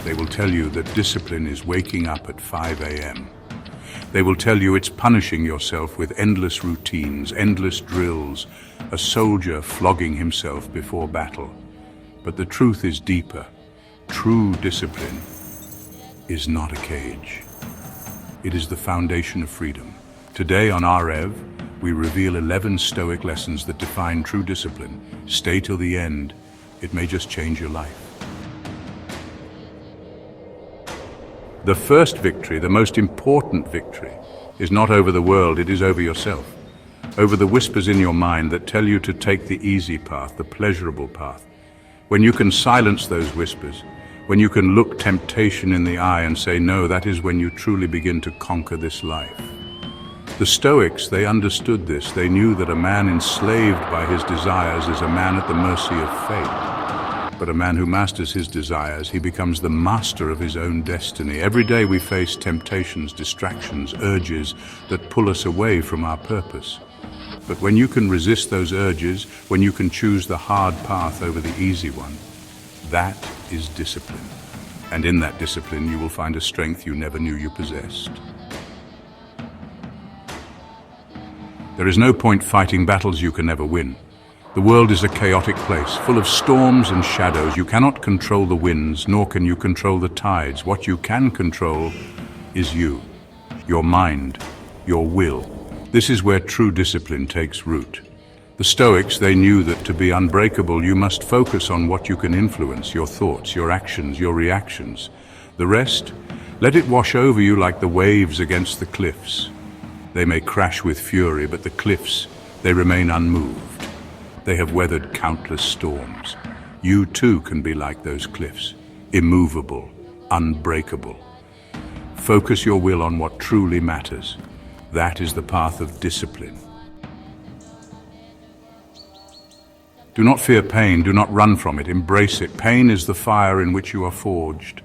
they will tell you that discipline is waking up at 5 a.m. They will tell you it's punishing yourself with endless routines, endless drills, a soldier flogging himself before battle. But the truth is deeper. True discipline is not a cage. It is the foundation of freedom. Today on AREV, we reveal 11 Stoic lessons that define true discipline. Stay till the end. It may just change your life. The first victory, the most important victory, is not over the world, it is over yourself. Over the whispers in your mind that tell you to take the easy path, the pleasurable path. When you can silence those whispers, when you can look temptation in the eye and say no, that is when you truly begin to conquer this life. The Stoics, they understood this. They knew that a man enslaved by his desires is a man at the mercy of fate. But a man who masters his desires, he becomes the master of his own destiny. Every day we face temptations, distractions, urges that pull us away from our purpose. But when you can resist those urges, when you can choose the hard path over the easy one, that is discipline. And in that discipline, you will find a strength you never knew you possessed. There is no point fighting battles you can never win. The world is a chaotic place, full of storms and shadows. You cannot control the winds, nor can you control the tides. What you can control is you, your mind, your will. This is where true discipline takes root. The Stoics, they knew that to be unbreakable, you must focus on what you can influence, your thoughts, your actions, your reactions. The rest, let it wash over you like the waves against the cliffs. They may crash with fury, but the cliffs, they remain unmoved. They have weathered countless storms. You too can be like those cliffs, immovable, unbreakable. Focus your will on what truly matters. That is the path of discipline. Do not fear pain, do not run from it, embrace it. Pain is the fire in which you are forged.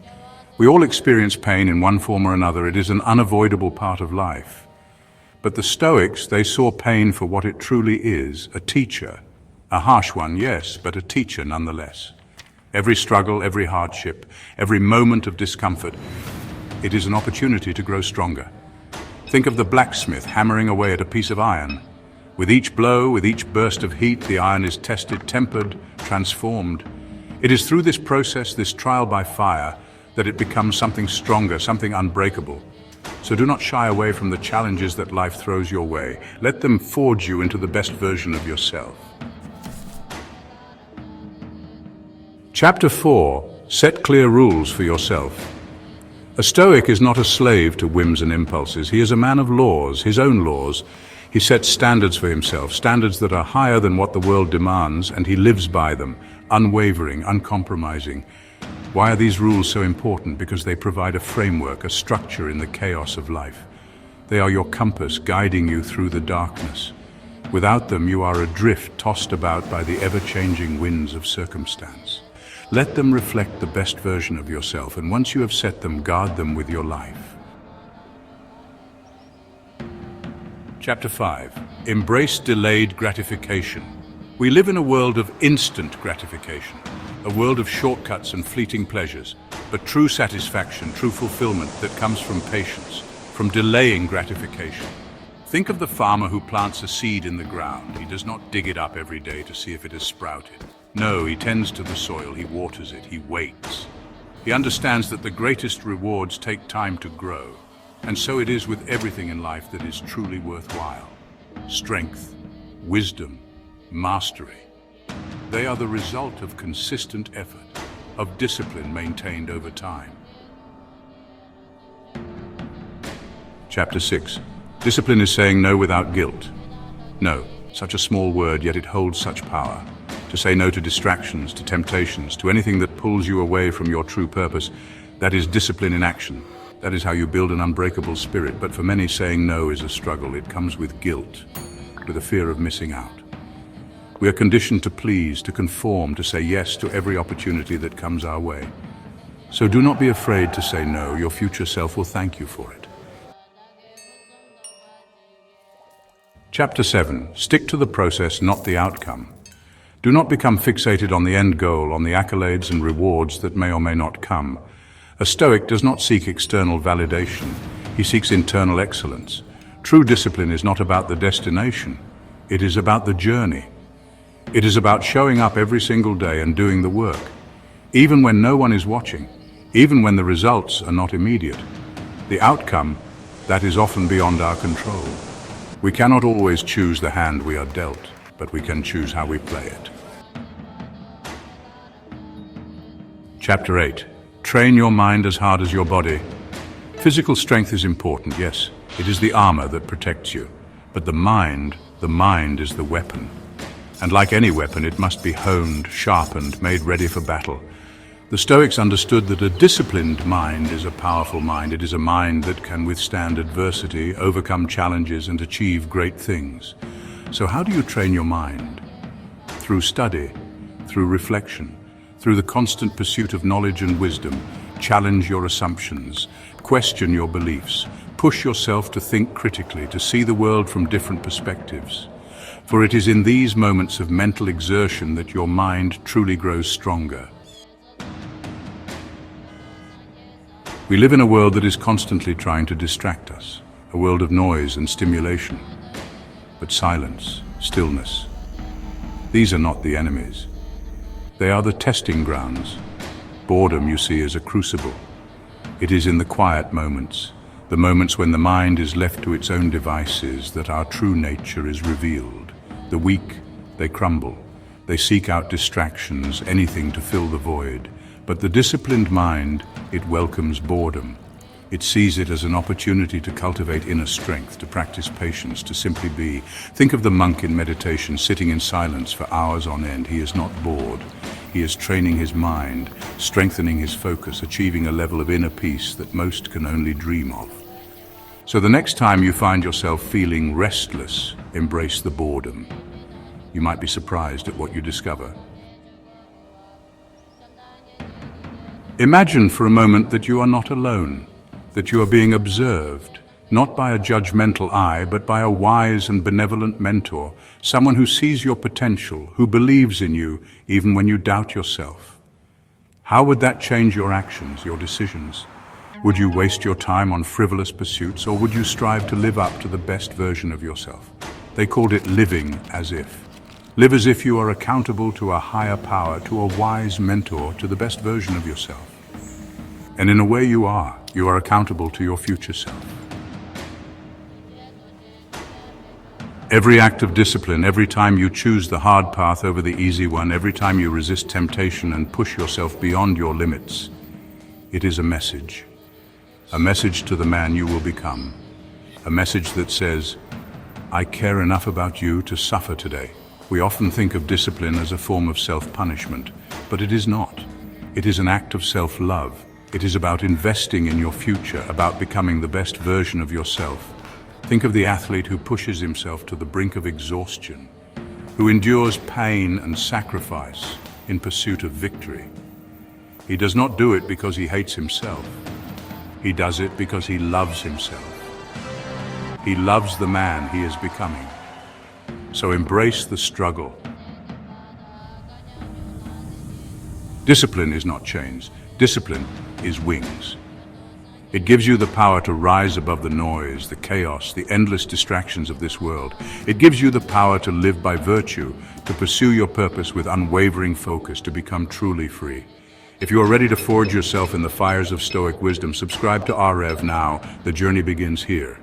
We all experience pain in one form or another. It is an unavoidable part of life. But the Stoics, they saw pain for what it truly is, a teacher. A harsh one, yes, but a teacher nonetheless. Every struggle, every hardship, every moment of discomfort, it is an opportunity to grow stronger. Think of the blacksmith hammering away at a piece of iron. With each blow, with each burst of heat, the iron is tested, tempered, transformed. It is through this process, this trial by fire, that it becomes something stronger, something unbreakable. So do not shy away from the challenges that life throws your way. Let them forge you into the best version of yourself. Chapter 4. Set clear rules for yourself. A Stoic is not a slave to whims and impulses. He is a man of laws, his own laws. He sets standards for himself, standards that are higher than what the world demands, and he lives by them, unwavering, uncompromising. Why are these rules so important? Because they provide a framework, a structure in the chaos of life. They are your compass, guiding you through the darkness. Without them, you are adrift, tossed about by the ever-changing winds of circumstance. Let them reflect the best version of yourself, and once you have set them, guard them with your life. Chapter 5. Embrace delayed gratification. We live in a world of instant gratification, a world of shortcuts and fleeting pleasures, but true satisfaction, true fulfillment that comes from patience, from delaying gratification. Think of the farmer who plants a seed in the ground. He does not dig it up every day to see if it has sprouted. No, he tends to the soil, he waters it, he waits. He understands that the greatest rewards take time to grow. And so it is with everything in life that is truly worthwhile. Strength, wisdom, mastery. They are the result of consistent effort, of discipline maintained over time. Chapter 6. Discipline is saying no without guilt. No, such a small word, yet it holds such power. To say no to distractions, to temptations, to anything that pulls you away from your true purpose, that is discipline in action. That is how you build an unbreakable spirit. But for many, saying no is a struggle. It comes with guilt, with a fear of missing out. We are conditioned to please, to conform, to say yes to every opportunity that comes our way. So do not be afraid to say no. Your future self will thank you for it. Chapter 7. Stick to the process, not the outcome. Do not become fixated on the end goal, on the accolades and rewards that may or may not come. A Stoic does not seek external validation. He seeks internal excellence. True discipline is not about the destination. It is about the journey. It is about showing up every single day and doing the work, even when no one is watching, even when the results are not immediate. The outcome, that is often beyond our control. We cannot always choose the hand we are dealt, but we can choose how we play it. Chapter 8. Train your mind as hard as your body. Physical strength is important, yes. It is the armor that protects you. But the mind is the weapon. And like any weapon, it must be honed, sharpened, made ready for battle. The Stoics understood that a disciplined mind is a powerful mind. It is a mind that can withstand adversity, overcome challenges, and achieve great things. So how do you train your mind? Through study, through reflection, through the constant pursuit of knowledge and wisdom. Challenge your assumptions, question your beliefs, push yourself to think critically, to see the world from different perspectives. For it is in these moments of mental exertion that your mind truly grows stronger. We live in a world that is constantly trying to distract us, a world of noise and stimulation. But silence, stillness, these are not the enemies. They are the testing grounds. Boredom, you see, is a crucible. It is in the quiet moments, the moments when the mind is left to its own devices, that our true nature is revealed. The weak, they crumble. They seek out distractions, anything to fill the void. But the disciplined mind, it welcomes boredom. It sees it as an opportunity to cultivate inner strength, to practice patience, to simply be. Think of the monk in meditation, sitting in silence for hours on end. He is not bored. He is training his mind, strengthening his focus, achieving a level of inner peace that most can only dream of. So the next time you find yourself feeling restless, embrace the boredom. You might be surprised at what you discover. Imagine for a moment that you are not alone, that you are being observed, not by a judgmental eye, but by a wise and benevolent mentor, someone who sees your potential, who believes in you even when you doubt yourself. How would that change your actions, your decisions? Would you waste your time on frivolous pursuits, or would you strive to live up to the best version of yourself? They called it living as if. Live as if you are accountable to a higher power, to a wise mentor, to the best version of yourself. And in a way you are accountable to your future self. Every act of discipline, every time you choose the hard path over the easy one, every time you resist temptation and push yourself beyond your limits, it is a message to the man you will become. A message that says, I care enough about you to suffer today. We often think of discipline as a form of self-punishment, but it is not. It is an act of self-love. It is about investing in your future, about becoming the best version of yourself. Think of the athlete who pushes himself to the brink of exhaustion, who endures pain and sacrifice in pursuit of victory. He does not do it because he hates himself. He does it because he loves himself. He loves the man he is becoming. So embrace the struggle. Discipline is not chains. Discipline is wings. It gives you the power to rise above the noise, the chaos, the endless distractions of this world. It gives you the power to live by virtue, to pursue your purpose with unwavering focus, to become truly free. If you are ready to forge yourself in the fires of Stoic wisdom, subscribe to AREV now. The journey begins here.